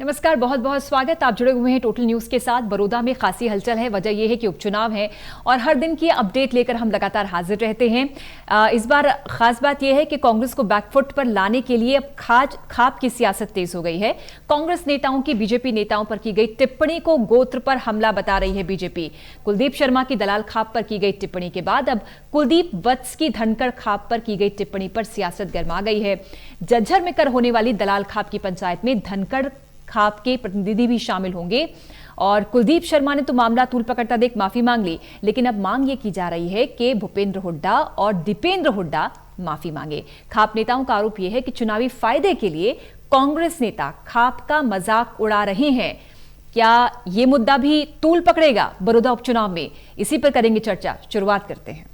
नमस्कार, बहुत बहुत स्वागत। आप जुड़े हुए हैं टोटल न्यूज के साथ। बड़ौदा में खासी हलचल है। वजह यह है कि उपचुनाव है और हर दिन की अपडेट लेकर हम लगातार हाजिर रहते हैं। इस बार खास बात यह है कि कांग्रेस को बैकफुट पर लाने के लिए अब खाप की सियासत तेज हो गई है। कांग्रेस नेताओं की बीजेपी नेताओं पर की गई टिप्पणी को गोत्र पर हमला बता रही है बीजेपी। कुलदीप शर्मा की दलाल खाप पर की गई टिप्पणी के बाद अब कुलदीप वत्स की धनखड़ खाप पर की गई टिप्पणी पर सियासत गर्मा गई है। झज्जर में कर होने वाली दलाल खाप की पंचायत में धनखड़ खाप के प्रतिनिधि भी शामिल होंगे और कुलदीप शर्मा ने तो मामला तूल पकड़ता देख माफी मांग ली, लेकिन अब मांग ये की जा रही है कि भूपेंद्र हुड्डा और दीपेंद्र हुड्डा माफी मांगे। खाप नेताओं का आरोप यह है कि चुनावी फायदे के लिए कांग्रेस नेता खाप का मजाक उड़ा रहे हैं। क्या यह मुद्दा भी तूल पकड़ेगा बड़ौदा उपचुनाव में? इसी पर करेंगे चर्चा। शुरुआत करते हैं।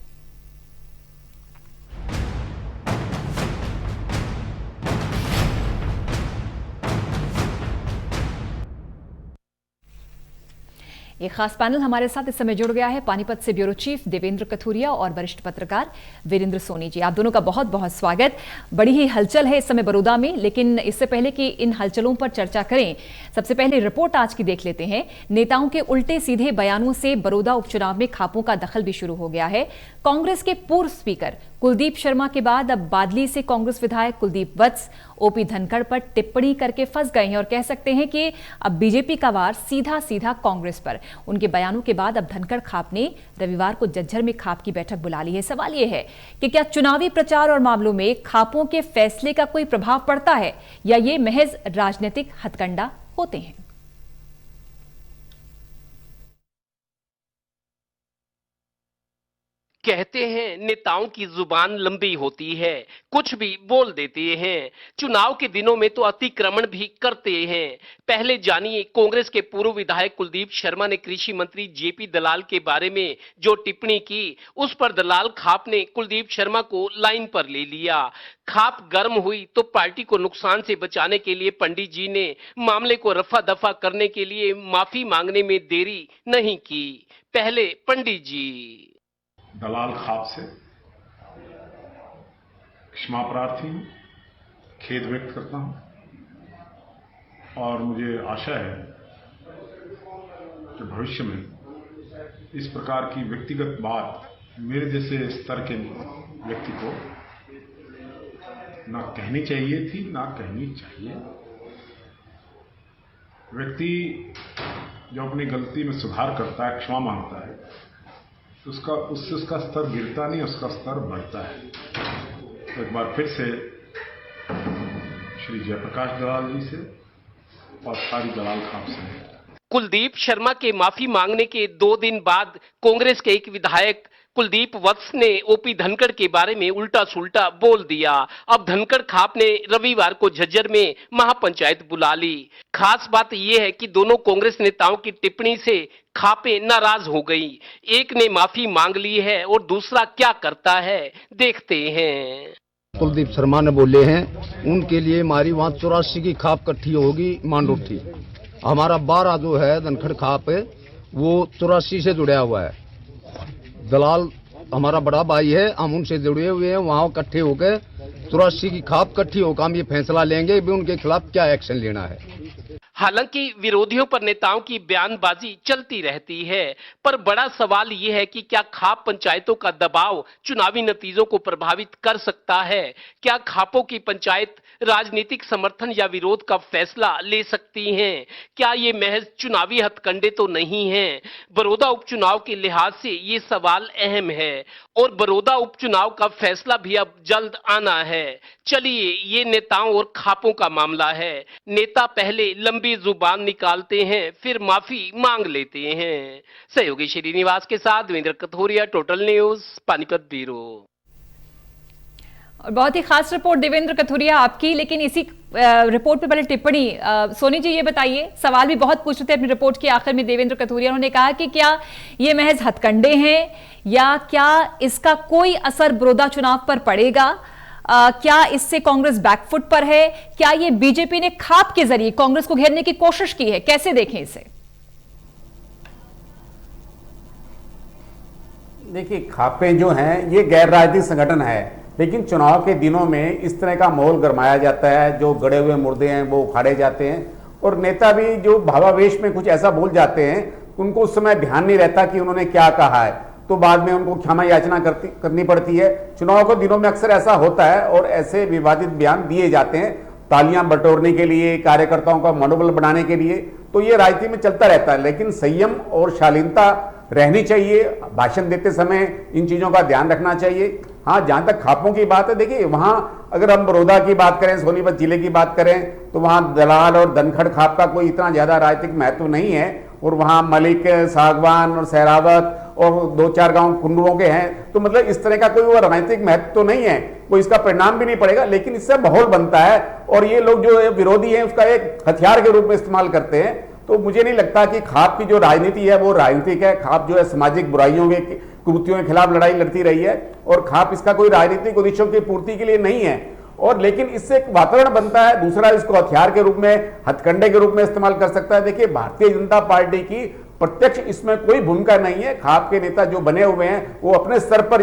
एक खास पैनल हमारे साथ इस समय जुड़ गया है। पानीपत से ब्यूरो चीफ देवेंद्र कथुरिया और वरिष्ठ पत्रकार वीरेंद्र सोनी जी, आप दोनों का बहुत बहुत स्वागत। बड़ी ही हलचल है इस समय बड़ौदा में, लेकिन इससे पहले कि इन हलचलों पर चर्चा करें, सबसे पहले रिपोर्ट आज की देख लेते हैं। नेताओं के उल्टे सीधे बयानों से बड़ौदा उपचुनाव में खापों का दखल भी शुरू हो गया है। कांग्रेस के पूर्व स्पीकर कुलदीप शर्मा के बाद अब बादली से कांग्रेस विधायक कुलदीप वत्स ओपी धनखड़ पर टिप्पणी करके फंस गए हैं और कह सकते हैं कि अब बीजेपी का वार सीधा सीधा कांग्रेस पर। उनके बयानों के बाद अब धनखड़ खाप ने रविवार को झज्जर में खाप की बैठक बुला ली है। सवाल यह है कि क्या चुनावी प्रचार और मामलों में खापों के फैसले का कोई प्रभाव पड़ता है या ये महज राजनीतिक हथकंडा होते हैं? कहते हैं नेताओं की जुबान लंबी होती है, कुछ भी बोल देते हैं। चुनाव के दिनों में तो अतिक्रमण भी करते हैं। पहले जानिए कांग्रेस के पूर्व विधायक कुलदीप शर्मा ने कृषि मंत्री जेपी दलाल के बारे में जो टिप्पणी की, उस पर दलाल खाप ने कुलदीप शर्मा को लाइन पर ले लिया। खाप गर्म हुई तो पार्टी को नुकसान से बचाने के लिए पंडित जी ने मामले को रफा दफा करने के लिए माफी मांगने में देरी नहीं की। पहले पंडित जी। दलाल खाप से क्षमा प्रार्थी हूं, खेद व्यक्त करता हूं और मुझे आशा है कि भविष्य में इस प्रकार की व्यक्तिगत बात मेरे जैसे स्तर के व्यक्ति को ना कहनी चाहिए थी, ना कहनी चाहिए। व्यक्ति जो अपनी गलती में सुधार करता है, क्षमा मांगता है, उससे उसका स्तर गिरता नहीं, उसका स्तर बढ़ता है। तो एक बार फिर से श्री जयप्रकाश दलाल जी से और सारी दलाल खाप से। कुलदीप शर्मा के माफी मांगने के 2 दिन बाद कांग्रेस के एक विधायक कुलदीप वत्स ने ओपी धनखड़ के बारे में उल्टा सुल्टा बोल दिया। अब धनखड़ खाप ने रविवार को झज्जर में महापंचायत बुला ली। खास बात यह है कि दोनों कांग्रेस नेताओं की टिप्पणी से खापे नाराज हो गई। एक ने माफी मांग ली है और दूसरा क्या करता है, देखते हैं। कुलदीप शर्मा ने बोले हैं उनके लिए हमारी वहां 84 की खाप इकट्ठी होगी मांडोठी। हमारा 12 जो है धनखड़ खाप है वो 84 से जुड़ा हुआ है। दलाल हमारा बड़ा भाई है, हम उनसे जुड़े हुए हैं। वहां इकट्ठे होकर 84 की खाप इकट्ठी होकर हम ये फैसला लेंगे भी उनके खिलाफ क्या एक्शन लेना है। हालांकि विरोधियों पर नेताओं की बयानबाजी चलती रहती है, पर बड़ा सवाल यह है कि क्या खाप पंचायतों का दबाव चुनावी नतीजों को प्रभावित कर सकता है? क्या खापों की पंचायत राजनीतिक समर्थन या विरोध का फैसला ले सकती हैं? क्या ये महज चुनावी हथकंडे तो नहीं हैं? बड़ौदा उपचुनाव के लिहाज से ये सवाल अहम है और बड़ौदा उपचुनाव का फैसला भी अब जल्द आना है। चलिए, ये नेताओं और खापों का मामला है। नेता पहले लंबी जुबान निकालते हैं, फिर माफी मांग लेते हैं। सहयोगी श्रीनिवास के साथ Devendra Kathoria, total news, Panipat bureau. और बहुत ही खास रिपोर्ट देवेंद्र कथुरिया आपकी, लेकिन इसी रिपोर्ट पे पहले टिप्पणी सोनी जी ये बताइए। सवाल भी बहुत पूछ रहे थे अपनी रिपोर्ट के आखिर में देवेंद्र कथुरिया, उन्होंने कहा कि क्या ये महज हथकंडे हैं या क्या इसका कोई असर बड़ौदा चुनाव पर पड़ेगा? क्या इससे कांग्रेस बैकफुट पर है? क्या ये बीजेपी ने खाप के जरिए कांग्रेस को घेरने की कोशिश की है? कैसे देखें इसे? देखिए, खापें जो हैं ये गैर राजनीतिक संगठन है, लेकिन चुनाव के दिनों में इस तरह का माहौल गरमाया जाता है। जो गड़े हुए मुर्दे हैं वो उखाड़े जाते हैं और नेता भी जो भावावेश में कुछ ऐसा बोल जाते हैं, उनको उस समय ध्यान नहीं रहता कि उन्होंने क्या कहा है, तो बाद में उनको क्षमा याचना करनी पड़ती है। चुनाव के दिनों में अक्सर ऐसा होता है और ऐसे विवादित बयान दिए जाते हैं तालियां बटोरने के लिए, कार्यकर्ताओं का मनोबल बढ़ाने के लिए, तो ये राजनीति में चलता रहता है। लेकिन संयम और शालीनता रहनी चाहिए, भाषण देते समय इन चीजों का ध्यान रखना चाहिए। हाँ, जहां तक खापों की बात है, देखिए वहां अगर हम बड़ौदा की बात करें, सोनीपत जिले की बात करें, तो वहां दलाल और धनखड़ खाप का कोई इतना ज्यादा राजनीतिक महत्व नहीं है, और वहां मलिक, सागवान और सहरावत और 2-4 गांव कुंडुओं के हैं, तो मतलब इस तरह का कोई वो राजनीतिक महत्व तो नहीं है, कोई इसका परिणाम भी नहीं पड़ेगा। लेकिन इससे माहौल बनता है और ये लोग जो विरोधी हैं उसका एक हथियार के रूप में इस्तेमाल करते हैं। तो मुझे नहीं लगता कि खाप की जो राजनीति है वो राजनीतिक है। खाप जो है सामाजिक बुराइयों के, कुरीतियों के खिलाफ लड़ाई लड़ती रही है, और खाप इसका कोई राजनीतिक उद्देश्यों की पूर्ति के लिए नहीं है। और लेकिन इससे एक वातावरण बनता है, दूसरा इसको हथियार के रूप में, हथकंडे के रूप में इस्तेमाल कर सकता है। देखिए, भारतीय जनता पार्टी की प्रत्यक्ष इसमें कोई भूमिका नहीं है। खाप के नेता जो बने हुए हैं वो अपने स्तर पर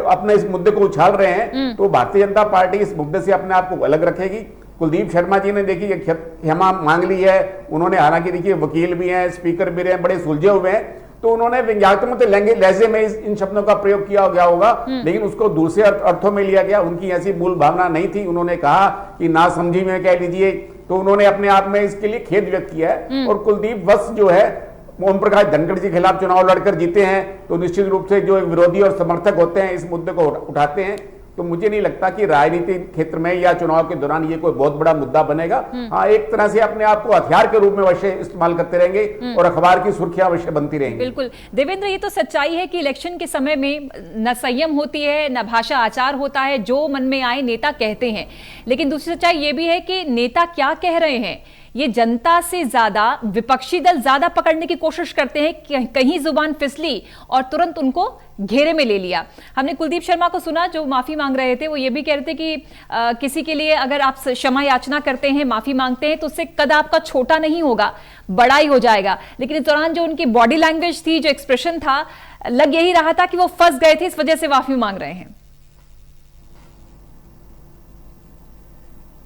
अपने इस मुद्दे को उछाल रहे हैं, तो भारतीय जनता पार्टी इस मुद्दे से अपने आप को अलग रखेगी। कुलदीप शर्मा जी ने देखिए क्षमा मांग ली है, उन्होंने, हालांकि देखिए वकील भी हैं, स्पीकर भी रहे, बड़े सुलझे हुए हैं, तो उन्होंने व्यंग्यात्मक लहजे में इन शब्दों का प्रयोग किया गया होगा, लेकिन उसको दूसरे अर्थों में लिया गया। उनकी ऐसी मूल भावना नहीं थी। उन्होंने कहा कि ना समझी में कह लीजिए, तो उन्होंने अपने आप में इसके लिए खेद व्यक्त किया है। और कुलदीप वत्स जो है ओम प्रकाश धनखड़ के खिलाफ चुनाव लड़कर जीते हैं, तो निश्चित रूप से जो विरोधी और समर्थक होते हैं इस मुद्दे को उठाते हैं। तो मुझे नहीं लगता कि राजनीतिक क्षेत्र में या चुनाव के दौरान ये कोई बहुत बड़ा मुद्दा बनेगा। हाँ, एक तरह से अपने आप को हथियार के रूप में अवश्य इस्तेमाल करते रहेंगे और अखबार की सुर्खियां अवश्य बनती रहेंगी। बिल्कुल देवेंद्र, ये तो सच्चाई है कि इलेक्शन के समय में न संयम होती है, न भाषा आचार होता है, जो मन में आए नेता कहते हैं। लेकिन दूसरी सच्चाई ये भी है कि नेता क्या कह रहे हैं ये जनता से ज्यादा विपक्षी दल ज्यादा पकड़ने की कोशिश करते हैं कि कहीं जुबान फिसली और तुरंत उनको घेरे में ले लिया। हमने कुलदीप शर्मा को सुना जो माफी मांग रहे थे, वो ये भी कह रहे थे कि किसी के लिए अगर आप क्षमा याचना करते हैं, माफी मांगते हैं, तो उससे कद आपका छोटा नहीं होगा, बड़ा ही हो जाएगा। लेकिन इस दौरान जो उनकी बॉडी लैंग्वेज थी, जो एक्सप्रेशन था, लग यही रहा था कि वो फंस गए थे, इस वजह से माफी मांग रहे हैं।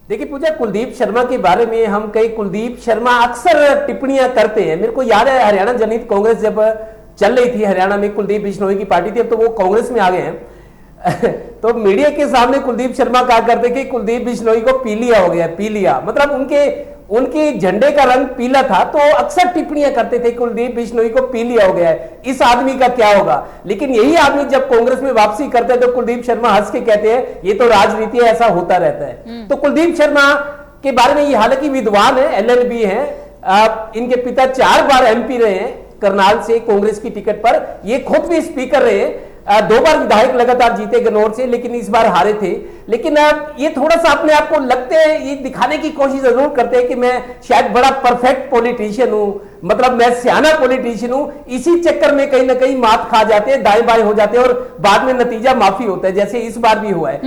देखिए पूजा, कुलदीप शर्मा के बारे में हम कई, कुलदीप शर्मा अक्सर टिप्पणियां करते हैं। मेरे को याद है हरियाणा जनहित कांग्रेस जब चल रही थी, हरियाणा में कुलदीप बिश्नोई की पार्टी थी, अब तो वो कांग्रेस में आ गए हैं तो मीडिया के सामने कुलदीप शर्मा कहा करते कि कुलदीप बिश्नोई को पी लिया हो गया, पी लिया, मतलब उनके झंडे का रंग पीला था, तो अक्सर टिप्पणियां करते थे कुलदीप बिश्नोई को पी लिया हो गया है, इस आदमी का क्या होगा। लेकिन यही आदमी जब कांग्रेस में वापसी करते हैं तो कुलदीप शर्मा हंस के कहते हैं ये तो राजनीति है, ऐसा होता रहता है। तो कुलदीप शर्मा के बारे में ये, हालांकि विद्वान है, LLB है, इनके पिता 4 बार MP रहे हैं करनाल से कांग्रेस की टिकट पर, ये खुद भी स्पीकर रहे, 2 बार विधायक लगातार जीते गन्नौर से, लेकिन इस बार हारे थे। लेकिन ये थोड़ा सा अपने आप को लगते हैं, ये दिखाने की कोशिश जरूर करते हैं कि मैं शायद बड़ा परफेक्ट पॉलिटिशियन हूं, मतलब मैं सियाना पॉलिटिशियन हूं। इसी चक्कर में कहीं ना कहीं मात खा जाते हैं, दाएं बाएं हो जाते हैं और बाद में नतीजा माफी होता है, जैसे इस बार भी हुआ है।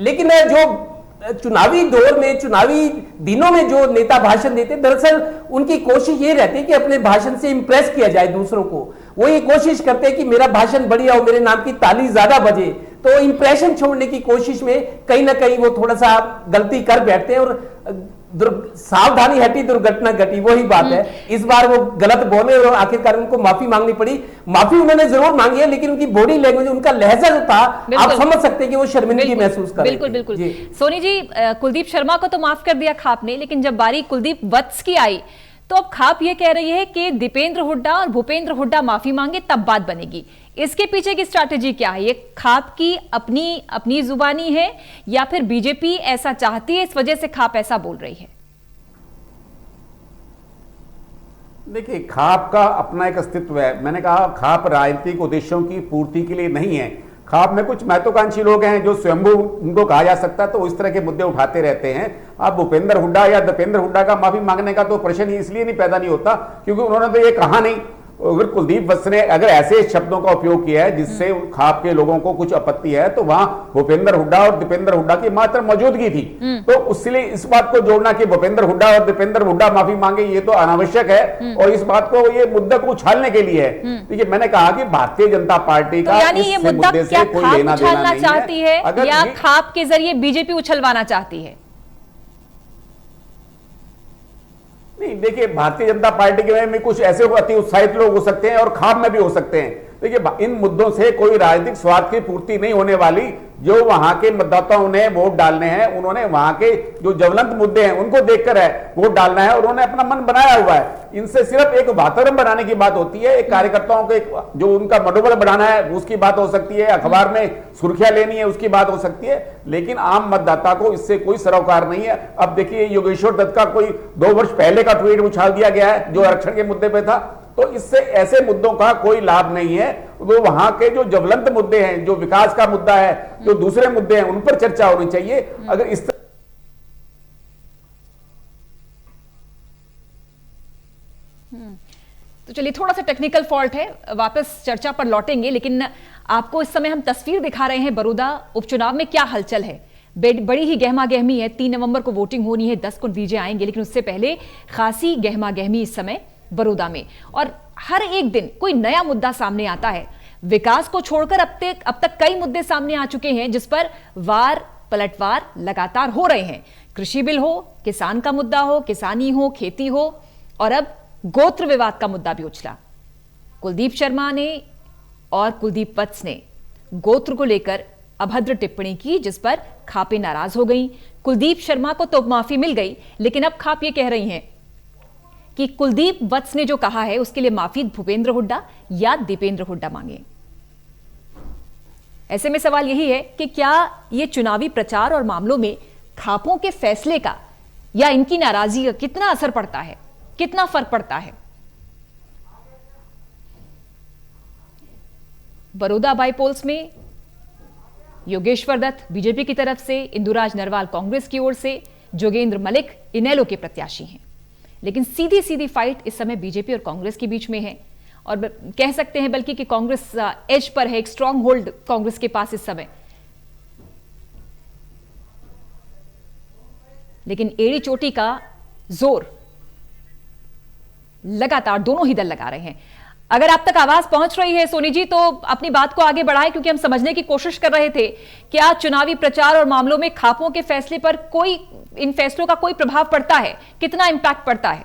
लेकिन जो चुनावी दौर में, चुनावी दिनों में जो नेता भाषण देते, दरअसल उनकी कोशिश ये रहती है कि अपने भाषण से इंप्रेस किया जाए दूसरों को। वो ये कोशिश करते हैं कि मेरा भाषण बढ़िया हो, मेरे नाम की ताली ज्यादा बजे, तो इंप्रेशन छोड़ने की कोशिश में कहीं ना कहीं वो थोड़ा सा गलती कर बैठते हैं और सावधानी हटी दुर्घटना घटी, वही बात है। इस बार वो गलत बोले और आखिरकार उनको माफी मांगनी पड़ी। माफी उन्होंने जरूर मांगी है, लेकिन उनकी बॉडी लैंग्वेज, उनका लहजा जो था, आप समझ सकते हैं कि वो शर्मिंदगी महसूस कर रहे थे। बिल्कुल सोनी जी, कुलदीप शर्मा को तो माफ कर दिया खाप ने, लेकिन जब बारी कुलदीप वत्स की आई तो अब खाप ये कह रही है कि दीपेंद्र हुड्डा और भूपेंद्र हुड्डा माफी मांगे तब बात बनेगी। इसके पीछे की स्ट्रैटेजी क्या है? ये खाप की अपनी जुबानी है या फिर बीजेपी ऐसा चाहती है, इस वजह से खाप ऐसा बोल रही है? देखिए, खाप का अपना एक अस्तित्व है। मैंने कहा खाप राजनीतिक उद्देश्यों की पूर्ति के लिए नहीं है। खाप में कुछ महत्वाकांक्षी लोग हैं जो स्वयंभू, उनको कहा जा सकता है, तो इस तरह के मुद्दे उठाते रहते हैं। अब भूपेंद्र हुड्डा या दीपेंद्र हुड्डा का माफी मांगने का तो प्रश्न ही इसलिए नहीं पैदा नहीं होता क्योंकि उन्होंने तो ये कहा नहीं। अगर कुलदीप वत्स ने अगर ऐसे शब्दों का उपयोग किया है जिससे खाप के लोगों को कुछ आपत्ति है, तो वहां भूपेंद्र हुड्डा और दीपेंद्र हुड्डा की मात्र मौजूदगी थी, तो उसलिए इस बात को जोड़ना कि भूपेंद्र हुड्डा और दीपेंद्र हुड्डा माफी मांगे, ये तो अनावश्यक है और इस बात को, ये मुद्दे को उछालने के लिए है। देखिए, मैंने कहा कि भारतीय जनता पार्टी का इस मुद्दे से कोई लेना देना नहीं चाहती है या खाप के जरिए बीजेपी उछलवाना चाहती है? नहीं, देखिए भारतीय जनता पार्टी के में कुछ ऐसे अति उत्साहित लोग हो सकते हैं और खाब में भी हो सकते हैं। देखिए इन मुद्दों से कोई राजनीतिक स्वार्थ की पूर्ति नहीं होने वाली। जो वहां के मतदाताओं ने वोट डालने हैं, उन्होंने वहां के जो ज्वलंत मुद्दे हैं उनको देखकर है वोट डालना है, और उन्होंने अपना मन बनाया हुआ है। इनसे सिर्फ एक वातावरण बनाने की बात होती है, एक कार्यकर्ताओं को जो उनका मनोबल बढ़ाना है उसकी बात हो सकती है, अखबार में सुर्खियां लेनी है उसकी बात हो सकती है, लेकिन आम मतदाता को इससे कोई सरोकार नहीं है। अब देखिए योगेश्वर दत्त का कोई 2 वर्ष पहले का ट्वीट उछाल दिया गया है जो आरक्षण के मुद्दे पे था, तो इससे ऐसे मुद्दों का कोई लाभ नहीं है। वो वहां के जो ज्वलंत मुद्दे हैं, जो विकास का मुद्दा है, जो दूसरे मुद्दे हैं, उन पर चर्चा होनी चाहिए। अगर इस तो चलिए, थोड़ा सा टेक्निकल फॉल्ट है, वापस चर्चा पर लौटेंगे, लेकिन आपको इस समय हम तस्वीर दिखा रहे हैं बड़ौदा उपचुनाव में क्या हलचल है। बड़ी ही गहमा गहमी है। 3 नवंबर को वोटिंग होनी है, 10 को नतीजे आएंगे, लेकिन उससे पहले खासी गहमा गहमी इस समय बड़ौदा में, और हर एक दिन कोई नया मुद्दा सामने आता है। विकास को छोड़कर अब तक कई मुद्दे सामने आ चुके हैं जिस पर वार पलटवार लगातार हो रहे हैं। कृषि बिल हो, किसान का मुद्दा हो, किसानी हो, खेती हो, और अब गोत्र विवाद का मुद्दा भी उछला। कुलदीप शर्मा ने और कुलदीप वत्स ने गोत्र को लेकर अभद्र टिप्पणी की, जिस पर खापे नाराज हो गई। कुलदीप शर्मा को तो माफी मिल गई, लेकिन अब खाप ये कह रही हैं कि कुलदीप वत्स ने जो कहा है उसके लिए माफी भूपेंद्र हुड्डा या दीपेंद्र हुड्डा मांगे। ऐसे में सवाल यही है कि क्या यह चुनावी प्रचार और मामलों में खापों के फैसले का या इनकी नाराजगी का कितना असर पड़ता है, कितना फर्क पड़ता है। बड़ौदा बाईपोल्स में योगेश्वर दत्त बीजेपी की तरफ से, इंदुराज नरवाल कांग्रेस की ओर से, जोगेंद्र मलिक इनेलो के प्रत्याशी हैं, लेकिन सीधी सीधी फाइट इस समय बीजेपी और कांग्रेस के बीच में है, और कह सकते हैं बल्कि कि कांग्रेस एज पर है, एक स्ट्रांग होल्ड कांग्रेस के पास इस समय। लेकिन एड़ी चोटी का जोर लगातार दोनों ही दल लगा रहे हैं। अगर आप तक आवाज पहुंच रही है सोनी जी, तो अपनी बात को आगे बढ़ाएं, क्योंकि हम समझने की कोशिश कर रहे थे क्या चुनावी प्रचार और मामलों में खापों के फैसले पर कोई, इन फैसलों का कोई प्रभाव पड़ता है, कितना इंपैक्ट पड़ता है।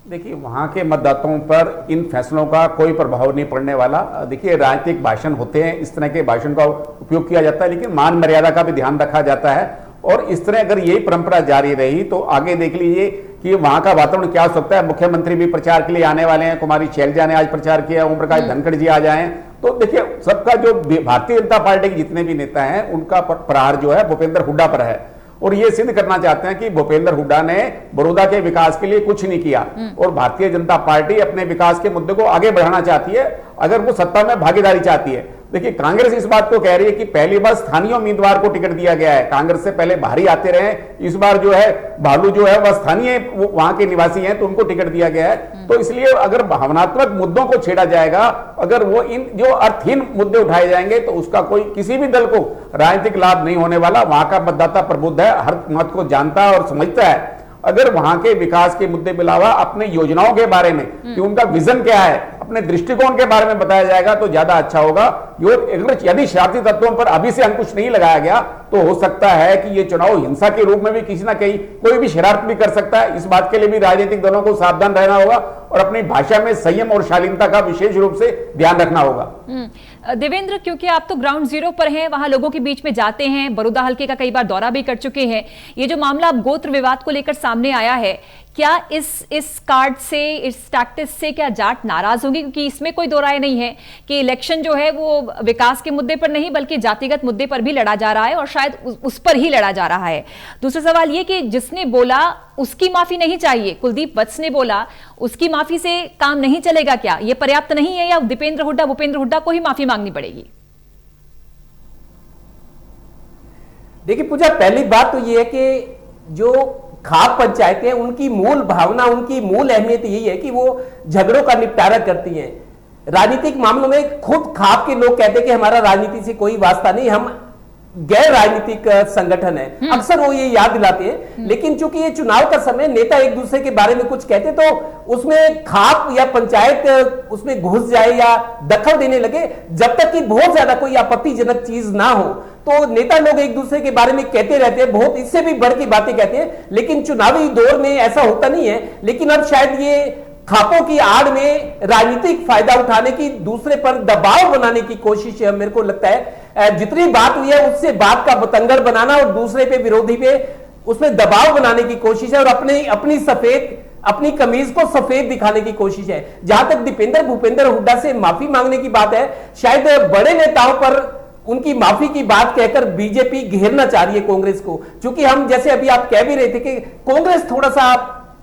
देखिए वहां के मतदाताओं पर इन फैसलों का कोई प्रभाव नहीं पड़ने वाला। देखिए राजनीतिक भाषण होते हैं, इस तरह के भाषण का उपयोग किया जाता है, लेकिन मान मर्यादा का भी ध्यान रखा जाता है, और इस तरह अगर यही परंपरा जारी रही तो आगे देख लीजिए कि वहां का वातावरण क्या हो सकता है। मुख्यमंत्री भी प्रचार के लिए आने वाले हैं, कुमारी शैलजा ने आज प्रचार किया, ओम प्रकाश धनखड़ जी आ जाएं, तो देखिए सबका जो भारतीय जनता पार्टी के जितने भी नेता हैं उनका प्रहार जो है भूपेंद्र हुड्डा पर है, और ये सिद्ध करना चाहते हैं कि भूपेंद्र हुड्डा ने बड़ौदा के विकास के लिए कुछ नहीं किया, और भारतीय जनता पार्टी अपने विकास के मुद्दे को आगे बढ़ाना चाहती है अगर वो सत्ता में भागीदारी चाहती है। देखिए कांग्रेस इस बात को कह रही है कि पहली बार स्थानीय उम्मीदवार को टिकट दिया गया है, कांग्रेस से पहले बाहरी आते रहे, इस बार जो है भालू जो है वह स्थानीय वहां के निवासी हैं तो उनको टिकट दिया गया है। तो इसलिए अगर भावनात्मक मुद्दों को छेड़ा जाएगा, अगर वो इन जो अर्थहीन मुद्दे उठाए जाएंगे तो उसका कोई किसी भी दल को राजनीतिक लाभ नहीं होने वाला। वहां का मतदाता प्रबुद्ध है, हर मत को जानता है और समझता है। अगर वहां के विकास के मुद्दे के अलावा अपने योजनाओं के बारे में कि उनका विजन क्या है, अपने दृष्टिकोण के बारे में बताया जाएगा तो ज्यादा अच्छा होगा। यदि शरारती तत्वों पर अभी से अंकुश नहीं लगाया गया तो हो सकता है कि ये चुनाव हिंसा के रूप में भी किसी ना कहीं कोई भी शरारत भी कर सकता है। इस बात के लिए भी राजनीतिक दलों को सावधान रहना होगा और अपनी भाषा में संयम और शालीनता का विशेष रूप से ध्यान रखना होगा। देवेंद्र, क्योंकि आप तो ग्राउंड जीरो पर हैं, वहां लोगों के बीच में जाते हैं, बड़ौदा हल्के का कई बार दौरा भी कर चुके हैं, ये जो मामला अब गोत्र विवाद को लेकर सामने आया है, क्या इस कार्ड से, इस टैक्टिस से क्या जाट नाराज होंगे? क्योंकि इसमें कोई दो राय नहीं है कि इलेक्शन जो है वो विकास के मुद्दे पर नहीं बल्कि जातिगत मुद्दे पर भी लड़ा जा रहा है, और शायद उस पर ही लड़ा जा रहा है। दूसरा सवाल ये कि जिसने बोला उसकी माफी नहीं चाहिए, कुलदीप वत्स ने बोला, उसकी माफी से काम नहीं चलेगा क्या? ये पर्याप्त नहीं है या दीपेंद्र हुड्डा, भूपेंद्र हुड्डा को ही माफी मांगनी पड़ेगी? देखिए पूजा, पहली बात तो ये है कि जो खाप पंचायतें, उनकी मूल भावना, उनकी मूल अहमियत यही है कि वो झगड़ों का निपटारा करती हैं। राजनीतिक मामलों में खुद खाप के लोग कहते हैं कि हमारा राजनीति से कोई वास्ता नहीं, हम गैर राजनीतिक संगठन है, अक्सर वो ये याद दिलाते हैं। लेकिन चूंकि ये चुनाव का समय, नेता एक दूसरे के बारे में कुछ कहते तो उसमें खाप या पंचायत उसमें घुस जाए या दखल देने लगे, जब तक कि बहुत ज्यादा कोई आपत्तिजनक चीज ना हो तो नेता लोग एक दूसरे के बारे में कहते रहते हैं, बहुत इससे भी बढ़ की बातें कहते हैं। लेकिन चुनावी दौर में ऐसा होता नहीं है। लेकिन अब शायद ये खापों की आड़ में राजनीतिक फायदा उठाने की, दूसरे पर दबाव बनाने की कोशिश है। मेरे को लगता है जितनी बात हुई है उससे बात का बतंगड़ बनाना और दूसरे पे, विरोधी पे उसमें दबाव बनाने की कोशिश है और अपनी कमीज को सफेद दिखाने की कोशिश है। जहां तक दीपेंद्र भूपेंद्र हुड्डा से माफी मांगने की बात है, शायद बड़े नेताओं पर उनकी माफी की बात कहकर बीजेपी घेरना चाह रही है कांग्रेस को। क्योंकि हम, जैसे अभी आप कह भी रहे थे कि कांग्रेस थोड़ा सा,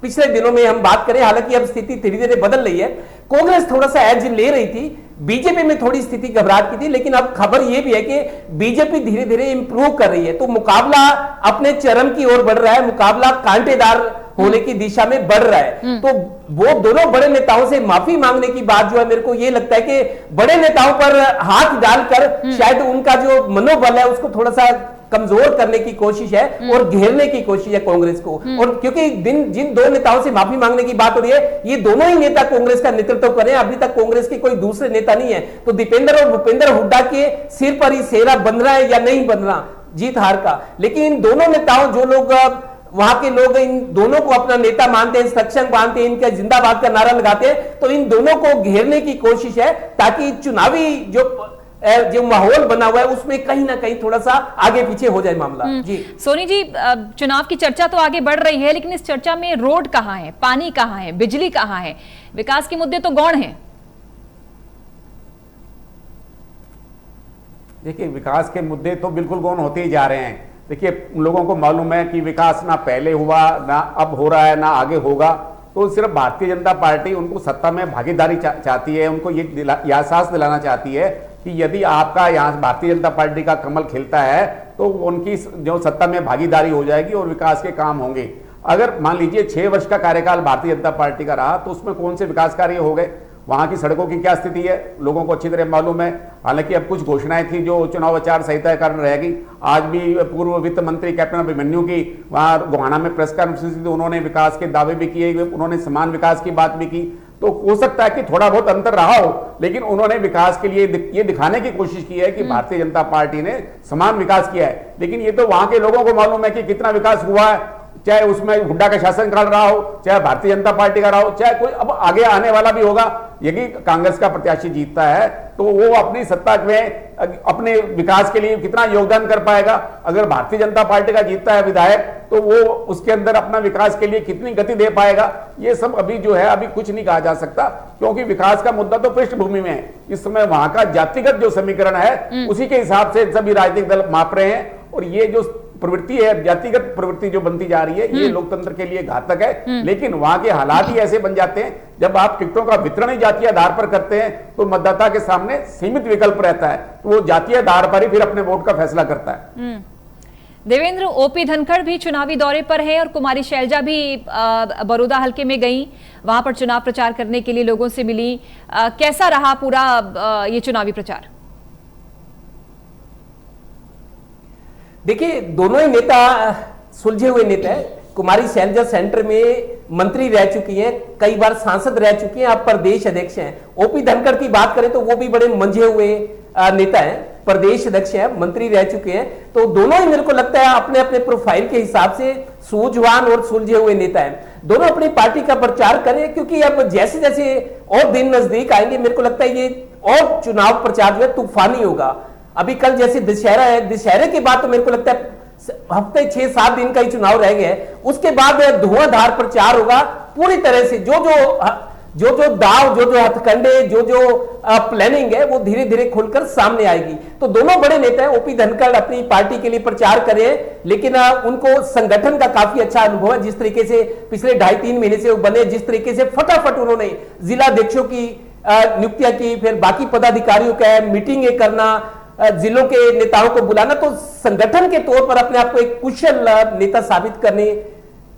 पिछले दिनों में हम बात करें, हालांकि अब स्थिति धीरे धीरे बदल रही है, कांग्रेस थोड़ा सा एज ले रही थी, बीजेपी में थोड़ी स्थिति घबराहट की थी। लेकिन अब खबर यह भी है कि बीजेपी धीरे धीरे इंप्रूव कर रही है, तो मुकाबला अपने चरम की ओर बढ़ रहा है, मुकाबला कांटेदार होने की दिशा में बढ़ रहा है। तो वो दोनों बड़े नेताओं से माफी मांगने की बात जो है, मेरे को ये लगता है कि बड़े नेताओं पर हाथ डालकर शायद उनका जो मनोबल है उसको थोड़ा सा कमजोर करने की कोशिश है और घेरने की कोशिश है कांग्रेस को। और क्योंकि जिन दो नेताओं से माफी मांगने की बात हो रही है, ये दोनों ही नेता कांग्रेस का नेतृत्व करें, अभी तक कांग्रेस के कोई दूसरे नेता नहीं है। तो दीपेंद्र और भूपेंद्र हुड्डा के सिर पर ही सेहरा बन रहा है या नहीं बन रहा, जीत हार का। लेकिन इन दोनों नेताओं, जो लोग वहां के लोग इन दोनों को अपना नेता मानते हैं, सक्षम मानते हैं, इनका जिंदाबाद का नारा लगाते हैं, तो इन दोनों को घेरने की कोशिश है ताकि चुनावी जो माहौल बना हुआ है उसमें कहीं ना कहीं थोड़ा सा आगे पीछे हो जाए मामला। जी सोनी जी, चुनाव की चर्चा तो आगे बढ़ रही है, लेकिन इस चर्चा में रोड कहां है, पानी कहां है, बिजली कहां है, विकास के मुद्दे तो गौण हैं। देखिए, विकास के मुद्दे तो बिल्कुल गौण होते ही जा रहे हैं। देखिए, लोगों को मालूम है कि विकास ना पहले हुआ, ना अब हो रहा है, ना आगे होगा। तो सिर्फ भारतीय जनता पार्टी उनको सत्ता में भागीदारी चाहती है, उनको ये एहसास दिलाना चाहती है कि यदि आपका यहाँ भारतीय जनता पार्टी का कमल खिलता है तो उनकी जो सत्ता में भागीदारी हो जाएगी और विकास के काम होंगे। अगर मान लीजिए 6 वर्ष का कार्यकाल भारतीय जनता पार्टी का रहा तो उसमें कौन से विकास कार्य हो गए, वहां की सड़कों की क्या स्थिति है, लोगों को अच्छी तरह मालूम है। हालांकि अब कुछ घोषणाएं थी जो चुनाव आचार संहिता के कारण रहेगी। आज भी पूर्व वित्त मंत्री कैप्टन अभिमन्यु की वहां गोहाना में प्रेस कॉन्फ्रेंस थी, उन्होंने विकास के दावे भी किए, उन्होंने समान विकास की बात भी की। तो हो सकता है कि थोड़ा बहुत अंतर रहा हो, लेकिन उन्होंने विकास के लिए ये दिखाने की कोशिश की है कि भारतीय जनता पार्टी ने समान विकास किया है। लेकिन ये तो वहां के लोगों को मालूम है कि कितना विकास हुआ है, चाहे उसमें हुड्डा का शासनकाल रहा हो, चाहे भारतीय जनता पार्टी का रहा हो, चाहे कोई अब आगे आने वाला भी होगा। यदि कांग्रेस का प्रत्याशी जीतता है तो वो अपनी सत्ता में अपने विकास के लिए कितना योगदान कर पाएगा। अगर भारतीय जनता पार्टी का जीतता है विधायक तो वो उसके अंदर अपना विकास के लिए कितनी गति दे पाएगा, ये सब अभी जो है अभी कुछ नहीं कहा जा सकता, क्योंकि विकास का मुद्दा तो पृष्ठभूमि में है। इस समय वहां का जातिगत जो समीकरण है उसी के हिसाब से सभी राजनीतिक दल माप रहे हैं। और ये जो प्रवृत्ति है, जातिगत प्रवृत्ति जो बनती जा रही है, ये लोकतंत्र के लिए घातक है। लेकिन वहां के हालात ही ऐसे बन जाते हैं, जब आप टिकटों का वितरण ही जातीय आधार पर करते हैं तो मतदाता के सामने सीमित विकल्प रहता है, तो वो जातीय आधार पर ही फिर अपने वोट का फैसला करता है। देवेंद्र, ओपी धनखड़ भी चुनावी दौरे पर है और कुमारी शैलजा भी बड़ौदा हलके में गई, वहां पर चुनाव प्रचार करने के लिए लोगों से मिली। कैसा रहा पूरा ये चुनावी प्रचार? देखिए, दोनों ही नेता सुलझे हुए नेता हैं। कुमारी शैलजा सेंटर में मंत्री रह चुकी हैं, कई बार सांसद रह चुकी हैं, अब प्रदेश अध्यक्ष हैं। ओपी धनखड़ की बात करें तो वो भी बड़े मंझे हुए नेता हैं, प्रदेश अध्यक्ष हैं, मंत्री रह चुके हैं। तो दोनों ही मेरे को लगता है अपने अपने प्रोफाइल के हिसाब से सूझवान और सुलझे हुए नेता हैं। दोनों अपनी पार्टी का प्रचार करें, क्योंकि अब जैसे जैसे और दिन नजदीक आएंगे, मेरे को लगता है ये और चुनाव प्रचार जो है तूफानी होगा। अभी कल जैसे दशहरा है, दशहरे के बाद तो मेरे को लगता है हफ्ते 6-7 दिन का ही चुनाव रह गया है, उसके बाद धुआंधार प्रचार होगा पूरी तरह से। जो दाव, जो हथकंडे, जो प्लानिंग है वो धीरे धीरे खुलकर सामने आएगी। तो दोनों बड़े नेता हैं, ओपी धनखड़ अपनी पार्टी के लिए प्रचार करें, लेकिन उनको संगठन का काफी अच्छा अनुभव है। जिस तरीके से पिछले 2.5-3 महीने से वो बने, जिस तरीके से फटाफट उन्होंने जिला अध्यक्षों की नियुक्तियां की, फिर बाकी पदाधिकारियों का मीटिंगें करना, जिलों के नेताओं को बुलाना, तो संगठन के तौर पर अपने आप को एक कुशल नेता साबित करने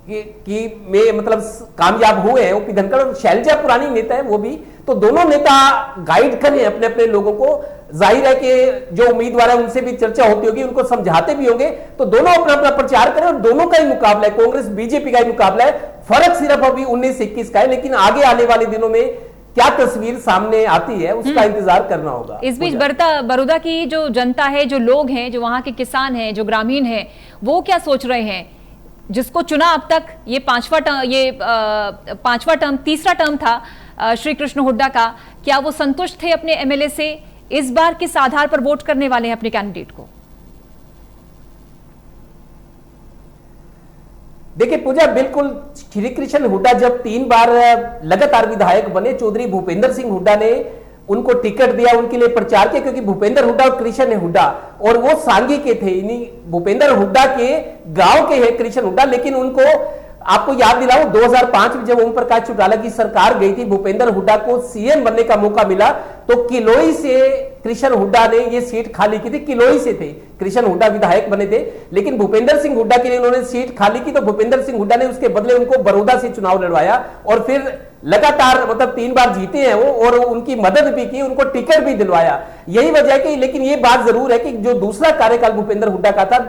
की में मतलब कामयाब हुए हैं ओपी धनखड़। और शैलजा पुरानी नेता है वो भी, तो दोनों नेता गाइड करें अपने अपने लोगों को, जाहिर है कि जो उम्मीदवार है उनसे भी चर्चा होती होगी, उनको समझाते भी होंगे। तो दोनों अपना अपना प्रचार करें और दोनों का ही मुकाबला है, कांग्रेस बीजेपी का ही मुकाबला है। फर्क सिर्फ अभी 19-21 का है, लेकिन आगे आने वाले दिनों में क्या तस्वीर सामने आती है उसका इंतजार करना होगा। इस बीच बड़ौदा की जो जनता है, जो लोग हैं, जो वहां के किसान हैं, जो ग्रामीण हैं, वो क्या सोच रहे हैं? जिसको चुना अब तक ये पांचवा टर्म, तीसरा टर्म था श्री कृष्ण हुड्डा का, क्या वो संतुष्ट थे अपने एमएलए से? इस बार किस आधार पर वोट करने वाले हैं अपने कैंडिडेट को? देखिए पूजा, बिल्कुल श्री कृष्ण हुड्डा जब 3 बार लगातार विधायक बने, चौधरी भूपेंद्र सिंह हुड्डा ने उनको टिकट दिया, उनके लिए प्रचार किया, क्योंकि भूपेंद्र हुड्डा और कृष्ण हुड्डा और वो सांगी के थे, भूपेंद्र हुड्डा के गांव के हैं कृष्ण हुड्डा। लेकिन उनको आपको याद दिलाऊं, 2005 में जब ओम प्रकाश चौटाला की सरकार गई थी, भूपेंद्र हुड्डा को सीएम बनने का मौका मिला, तो किलोई से कृष्ण हुड्डा ने ये सीट खाली की थी। किलोई से थे, कृष्ण हुड्डा विधायक बने थे, लेकिन भूपेंद्र सिंह हुड्डा के लिए उन्होंने सीट खाली की, तो भूपेंद्र सिंह हुड्डा ने उसके बदले उनको बड़ौदा से चुनाव लड़वाया और फिर लगातार 3 बार जीते हैं वो, और उनकी मदद भी की, उनको टिकट भी दिलवाया। यही वजह है कि, लेकिन ये बात जरूर है कि जो दूसरा कार्यकाल भूपेंद्र हुड्डा का था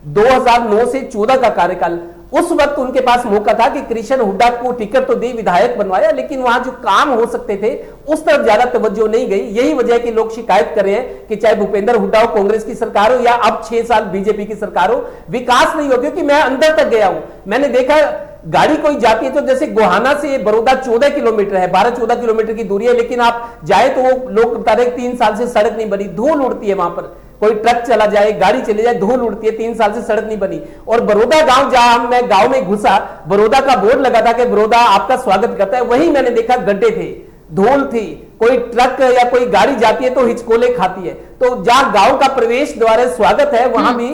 2009 से 14 का कार्यकाल, उस वक्त उनके पास मौका था कि कृष्ण हुड्डा को टिकट तो दी, विधायक बनवाया, लेकिन वहां जो काम हो सकते थे उस तरफ ज्यादा तवज्जो नहीं गई। यही वजह है कि लोग शिकायत कर रहे हैं कि चाहे भूपेंद्र हुड्डा हो, कांग्रेस की सरकार हो, या अब 6 साल बीजेपी की सरकार हो, विकास नहीं हो। क्योंकि मैं अंदर तक गया हूं, मैंने देखा गाड़ी कोई जाती है तो जैसे गोहाना से बड़ौदा 14 किलोमीटर है, 12-14 किलोमीटर की दूरी है, लेकिन आप जाए तो वो लोग बता रहे 3 साल से सड़क नहीं बनी, धूल उड़ती है वहां पर, कोई ट्रक चला जाए, गाड़ी चली जाए, धूल उड़ती है, 3 साल से सड़क नहीं बनी। और बड़ौदा गांव, जहां मैं गांव में घुसा, बड़ौदा का बोर्ड लगा था कि बड़ौदा आपका स्वागत करता है, वहीं मैंने देखा गड्ढे थे, धूल थी, कोई ट्रक या कोई गाड़ी जाती है तो हिचकोले खाती है। तो जहां गांव का प्रवेश द्वार स्वागत है, वहां भी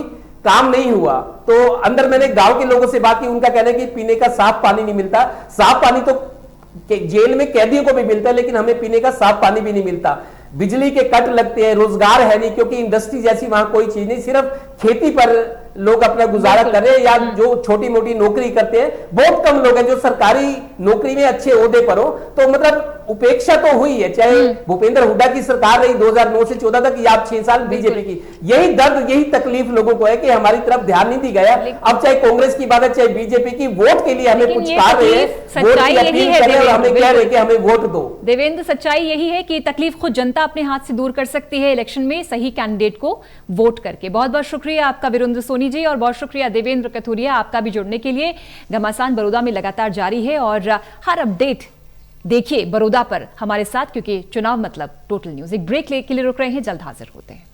काम नहीं हुआ। तो अंदर मैंने गांव के लोगों से बात की, उनका कहना है कि पीने का साफ पानी नहीं मिलता। साफ पानी तो जेल में कैदियों को भी मिलता है, लेकिन हमें पीने का साफ पानी भी नहीं मिलता। बिजली के कट लगते हैं, रोजगार है नहीं, क्योंकि इंडस्ट्री जैसी वहां कोई चीज नहीं, सिर्फ खेती पर लोग अपना गुजारा कर रहे हैं, या जो छोटी मोटी नौकरी करते हैं। बहुत कम लोग हैं जो सरकारी नौकरी में अच्छे ओहदे पर हो। तो उपेक्षा तो हुई है, चाहे भूपेंद्र हुड्डा की सरकार रही 2009 से 14 तक, या 6 साल बीजेपी की। यही दर्द, यही तकलीफ लोगों को है कि हमारी तरफ ध्यान नहीं दी गया। अब चाहे कांग्रेस की बात है, चाहे बीजेपी की, वोट के लिए हमें पुचकार रहे हैं, वोट की अपील कर रहे हैं और हमें कह रहे हैं कि हमें वोट दो। देवेंद्र, सच्चाई यही है कि तकलीफ खुद जनता अपने हाथ से दूर कर सकती है इलेक्शन में सही कैंडिडेट को वोट करके। बहुत बहुत शुक्रिया आपका वीरेंद्र सोनी जी, और बहुत शुक्रिया देवेंद्र कथुरिया आपका भी जुड़ने के लिए। घमासान बड़ौदा में लगातार जारी है और हर अपडेट देखिए बड़ौदा पर हमारे साथ, क्योंकि चुनाव मतलब टोटल न्यूज। एक ब्रेक के लिए रुक रहे हैं, जल्द हाजिर होते हैं।